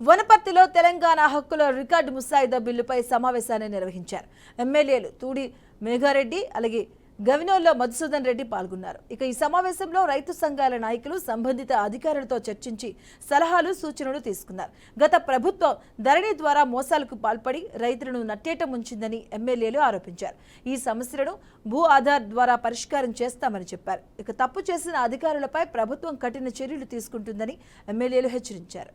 వనపర్తిలో తెలంగాణ హక్కుల రికార్డు ముసాయిదా బిల్లుపై సమావేశాన్ని నిర్వహించారు. ఎమ్మెల్యేలు తూడి మేఘారెడ్డి అలాగే గవినోల్లో మధుసూదన్ రెడ్డి పాల్గొన్నారు. ఇక ఈ సమావేశంలో రైతు సంఘాల నాయకులు సంబంధిత అధికారులతో చర్చించి సలహాలు సూచనలు తీసుకున్నారు. గత ప్రభుత్వం ధరణి ద్వారా మోసాలకు పాల్పడి రైతులను నట్టేట ముంచిందని ఎమ్మెల్యేలు ఆరోపించారు. ఈ సమస్యలను భూ ఆధార్ ద్వారా పరిష్కారం చేస్తామని చెప్పారు. ఇక తప్పు చేసిన అధికారులపై ప్రభుత్వం కఠిన చర్యలు తీసుకుంటుందని ఎమ్మెల్యేలు హెచ్చరించారు.